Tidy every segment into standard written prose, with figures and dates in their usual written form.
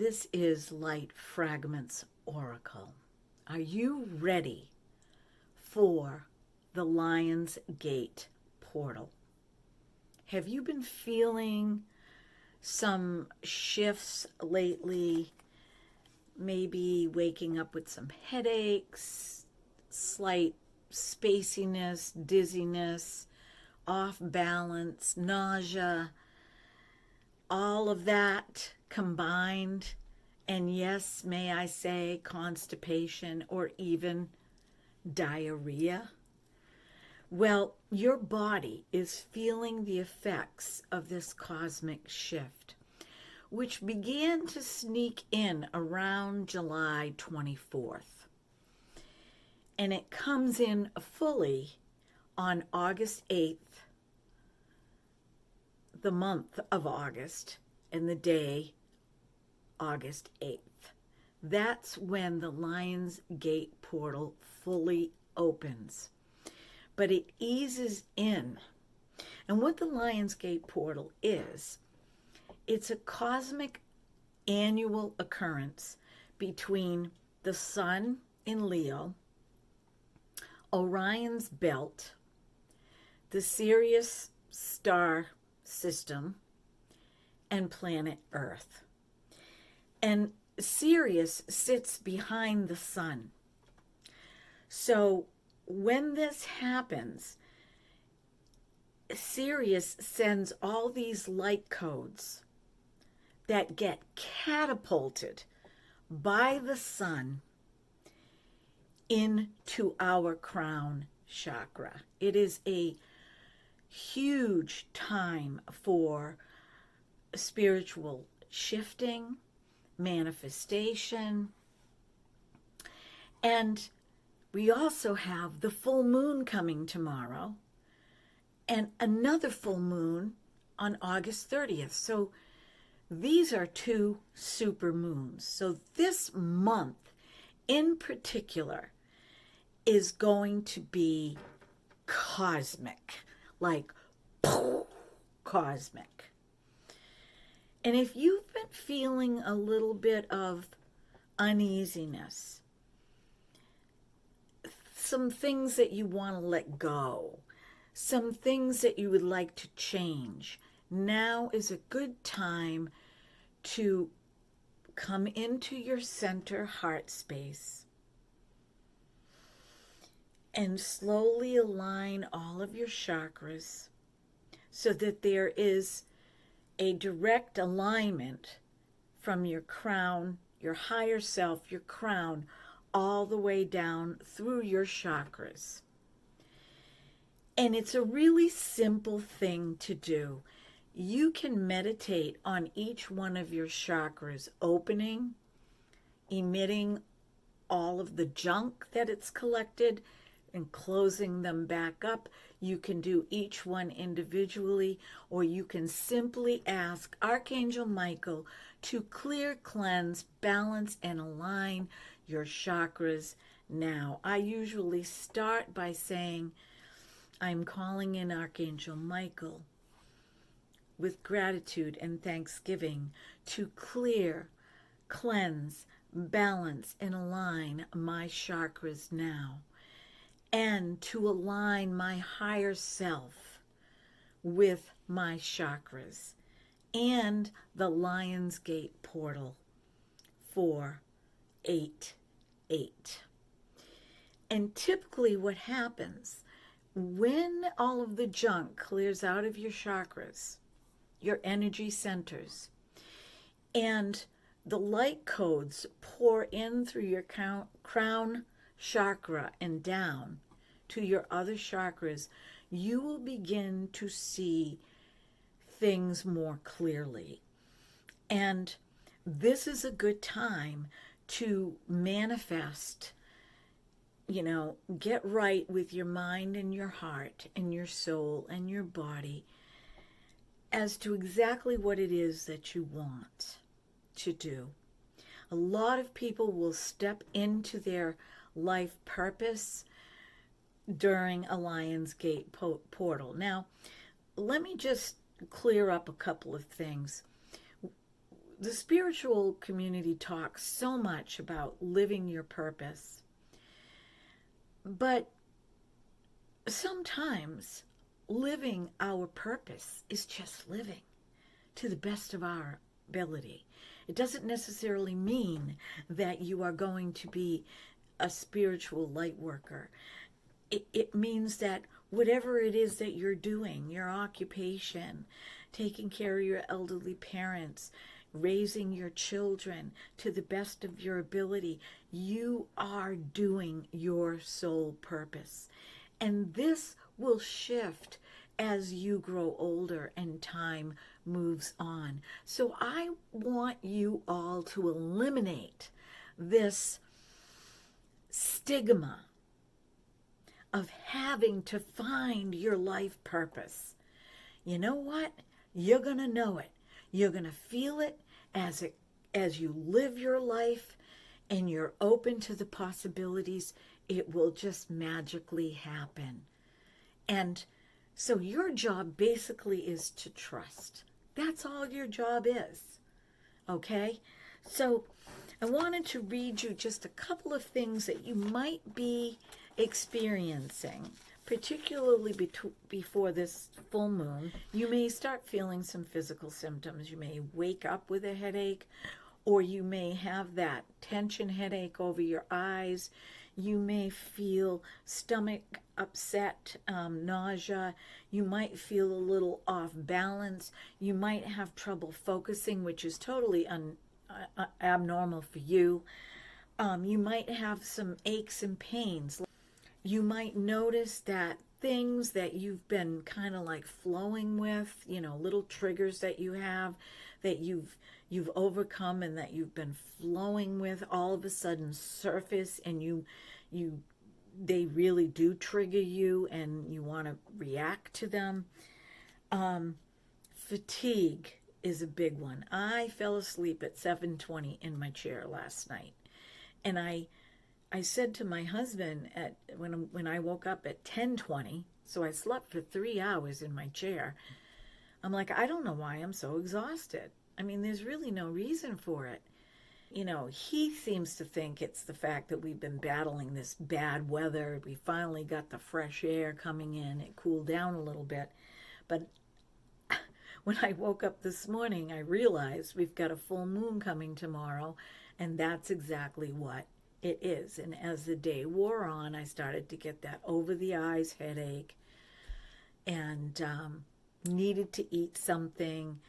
This is Light Fragments Oracle. Are you ready for the Lion's Gate portal? Have you been feeling some shifts lately? Maybe waking up with some headaches, slight spaciness, dizziness, off balance, nausea, all of that combined, and yes, may I say, constipation or even diarrhea? Well, your body is feeling the effects of this cosmic shift, which began to sneak in around July 24th. And it comes in fully on August 8th, the month of August, and the day August 8th. That's when the Lion's Gate portal fully opens. But it eases in. And what the Lion's Gate portal is, it's a cosmic annual occurrence between the Sun in Leo, Orion's belt, the Sirius star system, and planet Earth. And Sirius sits behind the Sun. So when this happens, Sirius sends all these light codes that get catapulted by the Sun into our crown chakra. It is a huge time for spiritual shifting, manifestation, and we also have the full moon coming tomorrow and another full moon on August 30th. So these are two super moons. So this month in particular is going to be cosmic, like cosmic. And if you've been feeling a little bit of uneasiness, some things that you want to let go, some things that you would like to change, now is a good time to come into your center heart space and slowly align all of your chakras so that there is a direct alignment from your crown, your higher self, your crown, all the way down through your chakras. And it's a really simple thing to do. You can meditate on each one of your chakras opening, emitting all of the junk that it's collected, and closing them back up. You can do each one individually, or you can simply ask Archangel Michael to clear, cleanse, balance, and align your chakras now. I usually start by saying, I'm calling in Archangel Michael with gratitude and thanksgiving to clear, cleanse, balance, and align my chakras now, and to align my higher self with my chakras and the Lion's Gate portal 488. And typically what happens when all of the junk clears out of your chakras, your energy centers, and the light codes pour in through your crown chakra and down to your other chakras, you will begin to see things more clearly. And this is a good time to manifest, get right with your mind and your heart and your soul and your body as to exactly what it is that you want to do. A lot of people will step into their life purpose during a Lion's Gate portal. Now, let me just clear up a couple of things. the spiritual community talks so much about living your purpose, but sometimes living our purpose is just living to the best of our ability. It doesn't necessarily mean that you are going to be a spiritual light worker. It means that whatever it is that you're doing, your occupation, taking care of your elderly parents, raising your children to the best of your ability, you are doing your soul purpose. And this will shift as you grow older and time moves on. So I want you all to eliminate this stigma of having to find your life purpose. You know what? You're going to know it. You're going to feel it as you live your life and you're open to the possibilities. It will just magically happen. And so your job basically is to trust. That's all your job is. Okay? So I wanted to read you just a couple of things that you might be experiencing, particularly before this full moon. You may start feeling some physical symptoms. You may wake up with a headache, or you may have that tension headache over your eyes. You may feel stomach upset, nausea. You might feel a little off balance. You might have trouble focusing, which is totally abnormal for you. You might have some aches and pains. You might notice that things that you've been kind of like flowing with, little triggers that you have, that you've overcome and that you've been flowing with, all of a sudden surface, and they really do trigger you and you want to react to them. Fatigue is a big one. I fell asleep at 7:20 in my chair last night, and I said to my husband when I woke up at 10:20, so I slept for 3 hours in my chair. I'm like, I don't know why I'm so exhausted. I mean, there's really no reason for it. He seems to think it's the fact that we've been battling this bad weather. We finally got the fresh air coming in. It cooled down a little bit. But when I woke up this morning, I realized we've got a full moon coming tomorrow, and that's exactly what it is. And as the day wore on, I started to get that over-the-eyes headache and needed to eat something.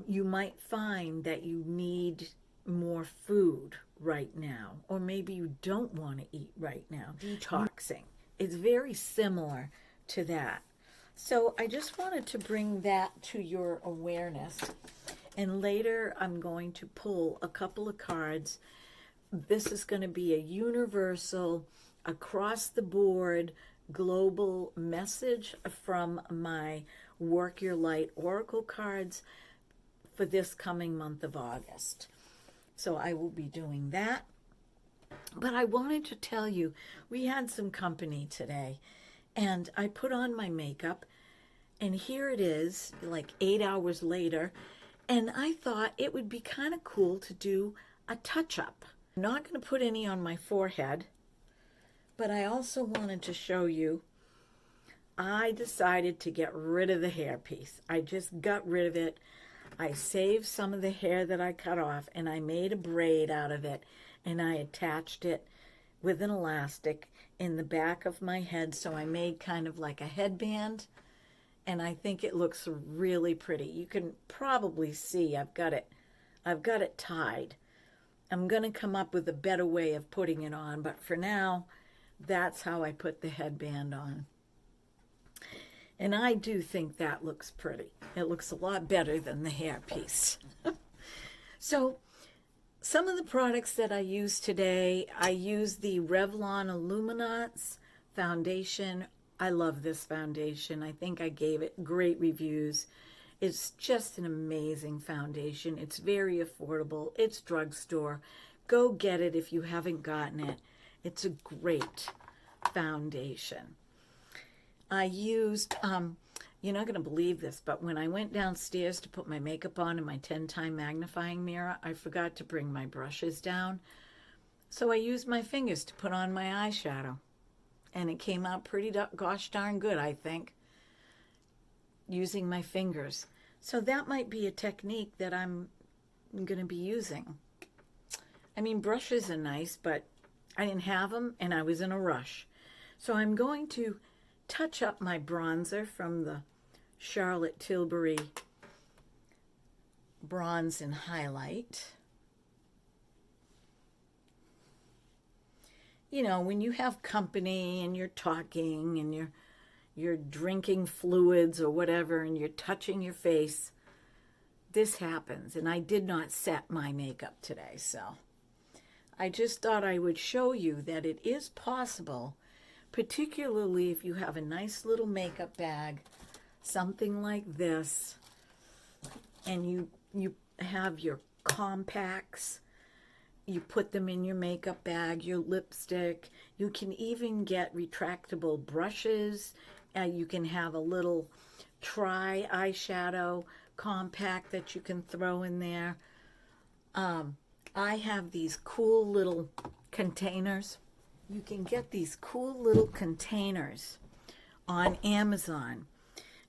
You might find that you need more food right now, or maybe you don't want to eat right now. Detoxing. It's very similar to that. So I just wanted to bring that to your awareness. And later I'm going to pull a couple of cards. This is going to be a universal, across the board, global message from my Work Your Light Oracle cards for this coming month of August. So I will be doing that. But I wanted to tell you, we had some company today, and I put on my makeup, and here it is, like 8 hours later, and I thought it would be kind of cool to do a touch-up. I'm not going to put any on my forehead, but I also wanted to show you, I decided to get rid of the hairpiece. I just got rid of it. I saved some of the hair that I cut off, and I made a braid out of it, and I attached it with an elastic in the back of my head, so I made kind of like a headband, and I think it looks really pretty. You can probably see I've got it tied. I'm going to come up with a better way of putting it on, but for now, that's how I put the headband on. And I do think that looks pretty. It looks a lot better than the hairpiece. So some of the products that I use today, I use the Revlon Illuminance foundation. I love this foundation. I think I gave it great reviews. It's just an amazing foundation. It's very affordable. It's drugstore. Go get it if you haven't gotten it. It's a great foundation. I used, You're not going to believe this, but when I went downstairs to put my makeup on in my 10-time magnifying mirror, I forgot to bring my brushes down. So I used my fingers to put on my eyeshadow. And it came out pretty gosh darn good, I think, using my fingers. So that might be a technique that I'm going to be using. I mean, brushes are nice, but I didn't have them and I was in a rush. So I'm going to touch up my bronzer from the Charlotte Tilbury Bronze and Highlight. You know, when you have company and you're talking and you're drinking fluids or whatever and you're touching your face, this happens. And I did not set my makeup today, so I just thought I would show you that it is possible, particularly if you have a nice little makeup bag, something like this, and you have your compacts. You put them in your makeup bag, your lipstick. You can even get retractable brushes. You can have a little tri eyeshadow compact that you can throw in there. I have these cool little containers. You can get these cool little containers on Amazon,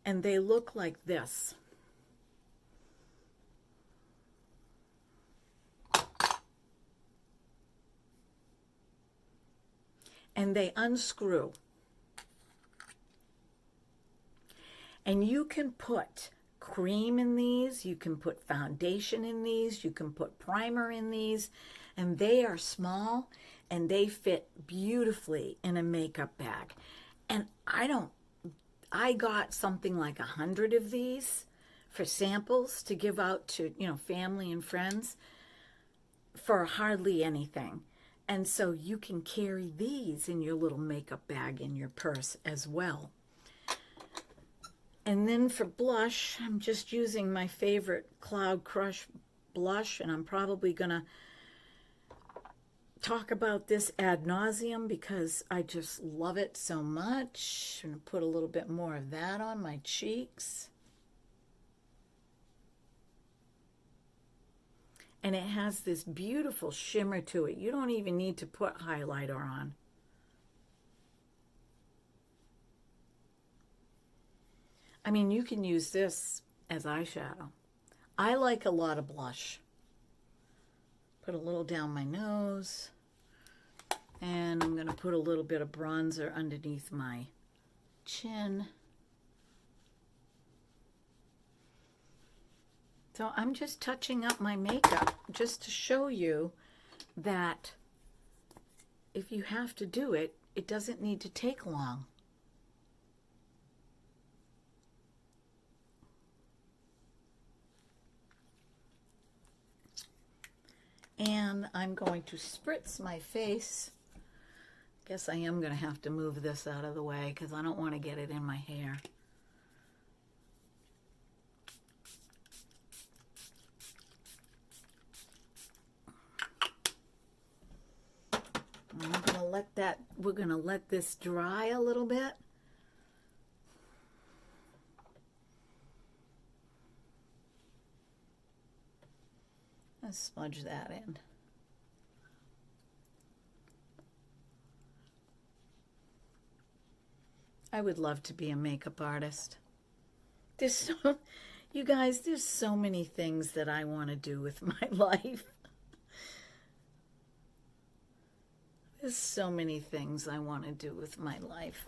and they look like this. And they unscrew. And you can put cream in these, you can put foundation in these, you can put primer in these, and they are small and they fit beautifully in a makeup bag. And I got something like 100 of these for samples to give out to, you know, family and friends for hardly anything. And so you can carry these in your little makeup bag in your purse as well. And then for blush, I'm just using my favorite Cloud Crush blush, and I'm probably going to talk about this ad nauseum because I just love it so much. I'm going to put a little bit more of that on my cheeks. And it has this beautiful shimmer to it. You don't even need to put highlighter on. I mean, you can use this as eyeshadow. I like a lot of blush. Put a little down my nose. And I'm going to put a little bit of bronzer underneath my chin. So I'm just touching up my makeup just to show you that if you have to do it, it doesn't need to take long. And I'm going to spritz my face. Guess I am going to have to move this out of the way because I don't want to get it in my hair. I'm going to let that, we're going to let this dry a little bit. Let's smudge that in. I would love to be a makeup artist. You guys, there's so many things that I want to do with my life. There's so many things I want to do with my life.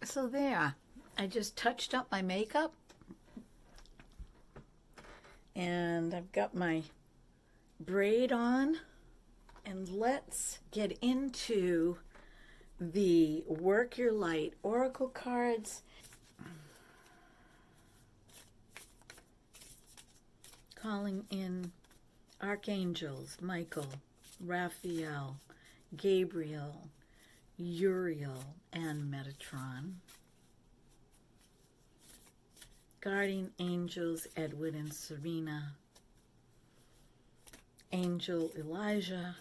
So there, I just touched up my makeup. And I've got my braid on. And let's get into the Work Your Light Oracle cards. Calling in Archangels, Michael, Raphael, Gabriel, Uriel, and Metatron. Guardian Angels, Edward and Serena. Angel Elijah.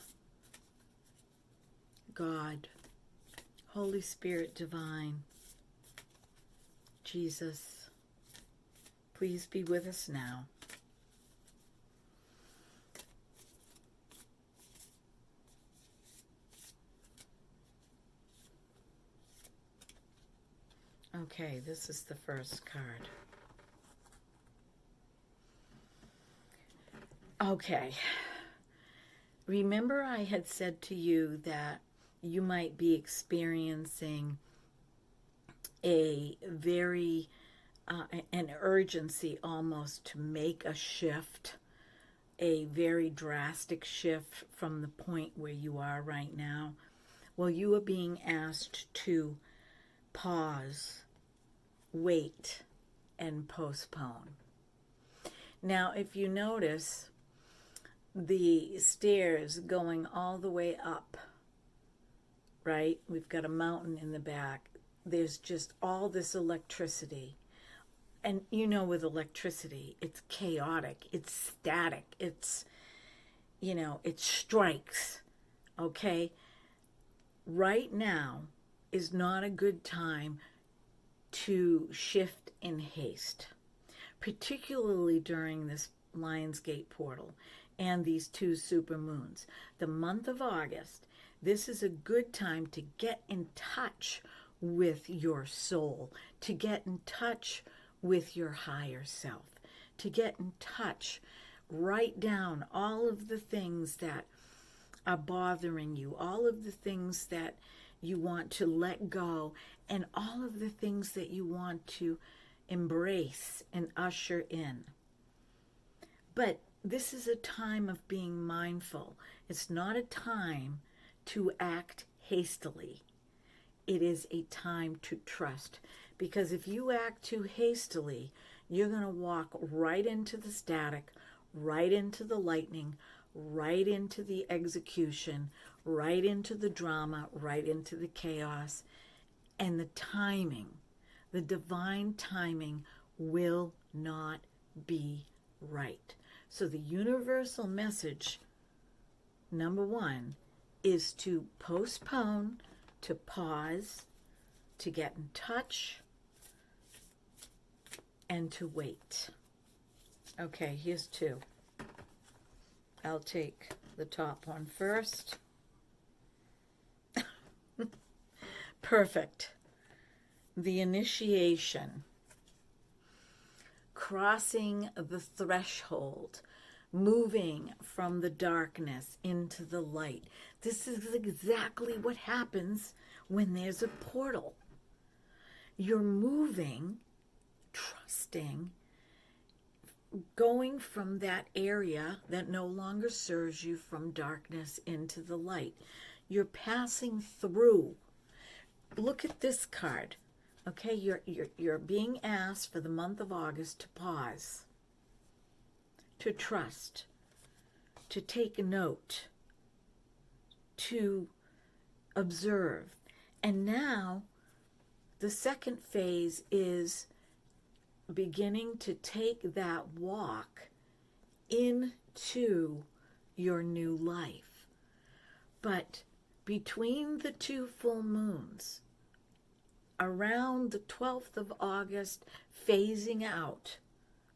God. Holy Spirit Divine. Jesus, please be with us now. Okay, this is the first card. Okay. Remember I had said to you that you might be experiencing a very, an urgency almost to make a shift, a very drastic shift from the point where you are right now. Well, you are being asked to pause, wait, and postpone. Now, if you notice the stairs going all the way up, right? We've got a mountain in the back. There's just all this electricity. And you know, with electricity, it's chaotic, it's static, it's, you know, it strikes, okay? Right now is not a good time to shift in haste, particularly during this Lionsgate portal and these two super moons. The month of August, this is a good time to get in touch with your soul, to get in touch with your higher self, to get in touch, write down all of the things that are bothering you, all of the things that you want to let go, and all of the things that you want to embrace and usher in. But this is a time of being mindful. It's not a time to act hastily. It is a time to trust. Because if you act too hastily, you're going to walk right into the static, right into the lightning, right into the execution, right into the drama, right into the chaos. And the timing, the divine timing, will not be right. So the universal message, number one, is to postpone, to pause, to get in touch, and to wait. Okay, here's two. I'll take the top one first. Perfect. The initiation. Crossing the threshold. Moving from the darkness into the light. This is exactly what happens when there's a portal. You're moving, trusting, going from that area that no longer serves you from darkness into the light. You're passing through. Look at this card. Okay, you're being asked for the month of August to pause, to trust, to take note, to observe. And now the second phase is beginning to take that walk into your new life. But between the two full moons, around the 12th of August, phasing out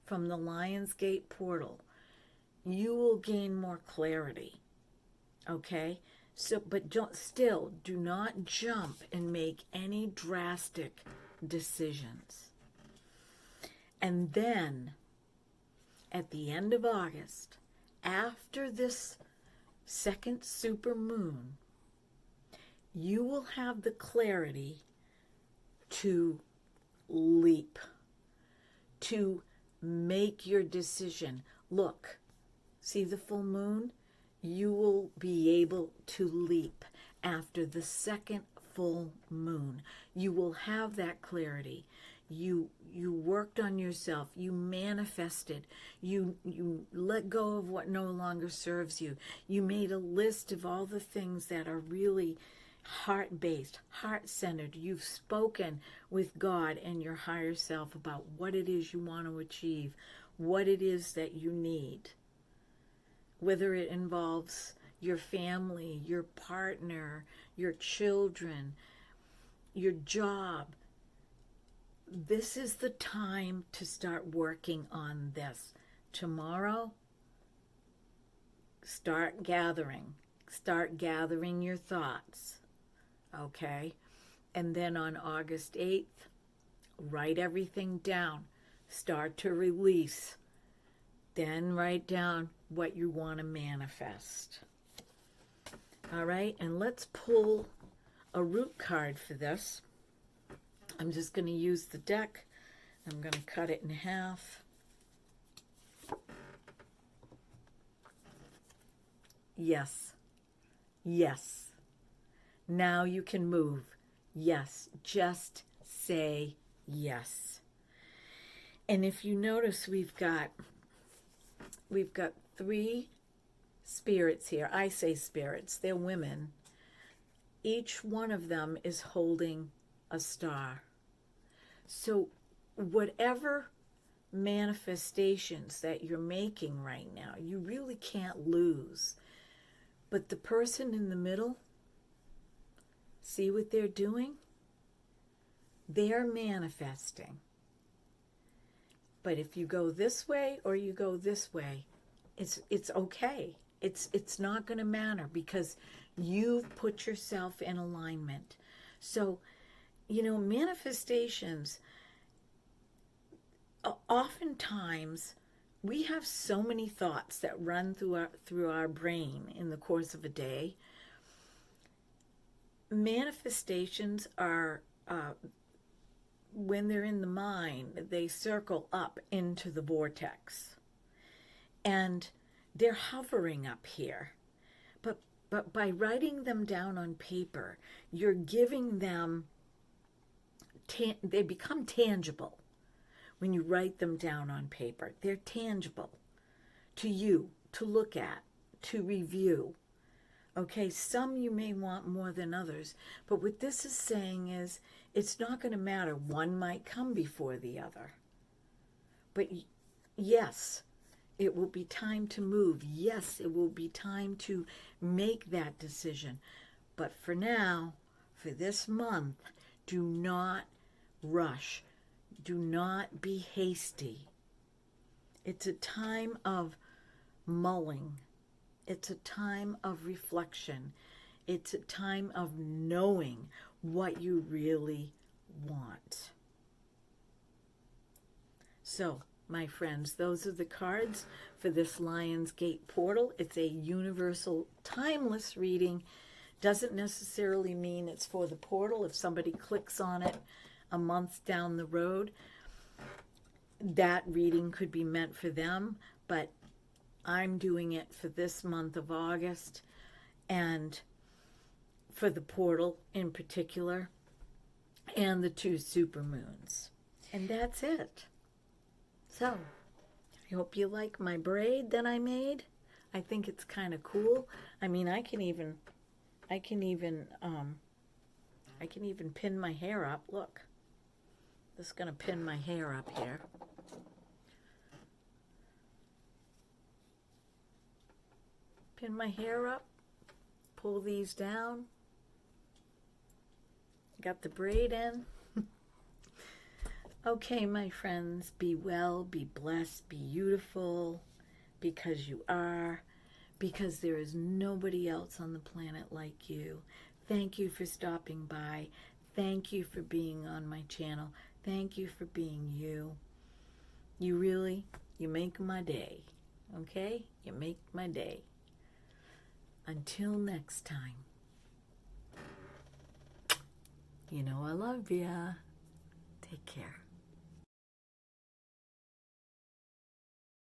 from the Lionsgate portal, you will gain more clarity. Okay? So, but do not jump and make any drastic decisions. And then, at the end of August, after this second super moon, you will have the clarity to leap, to make your decision. Look, see the full moon? You will be able to leap after the second full moon. You will have that clarity. You worked on yourself. You manifested. You let go of what no longer serves you. You made a list of all the things that are really heart-based, heart-centered. You've spoken with God and your higher self about what it is you want to achieve, what it is that you need. Whether it involves your family, your partner, your children, your job, this is the time to start working on this. Tomorrow, start gathering your thoughts, okay? And then on August 8th, write everything down. Start to release. Then write down what you want to manifest. All right, and let's pull a root card for this. I'm just going to use the deck. I'm going to cut it in half. Yes. Yes. Now you can move. Yes. Just say yes. And if you notice, we've got 3 spirits here. I say spirits. They're women. Each one of them is holding a star. So whatever manifestations that you're making right now, you really can't lose. But the person in the middle, see what they're doing? They're manifesting. But if you go this way or you go this way, it's okay. It's not going to matter because you've put yourself in alignment. So, you know, manifestations, oftentimes we have so many thoughts that run through our brain in the course of a day. Manifestations are, when they're in the mind, they circle up into the vortex. And they're hovering up here. But by writing them down on paper, you're giving them, they become tangible. When you write them down on paper, they're tangible to you, to look at, to review. Okay, some you may want more than others, but what this is saying is it's not going to matter. One might come before the other. But yes, it will be time to move. Yes, it will be time to make that decision. But for now, for this month, do not rush. Do not be hasty. It's a time of mulling. It's a time of reflection. It's a time of knowing what you really want. So, my friends, those are the cards for this Lion's Gate portal. It's a universal, timeless reading. Doesn't necessarily mean it's for the portal. If somebody clicks on it a month down the road, that reading could be meant for them, but I'm doing it for this month of August and for the portal in particular and the 2 supermoons. And that's it. So, I hope you like my braid that I made. I think it's kind of cool. I mean, I can even pin my hair up. Look. Just going to pin my hair up here. Pin my hair up. Pull these down. Got the braid in. Okay, my friends, be well, be blessed, be beautiful, because you are, because there is nobody else on the planet like you. Thank you for stopping by. Thank you for being on my channel. Thank you for being you. You make my day, okay? You make my day. Until next time, you know I love ya. Take care.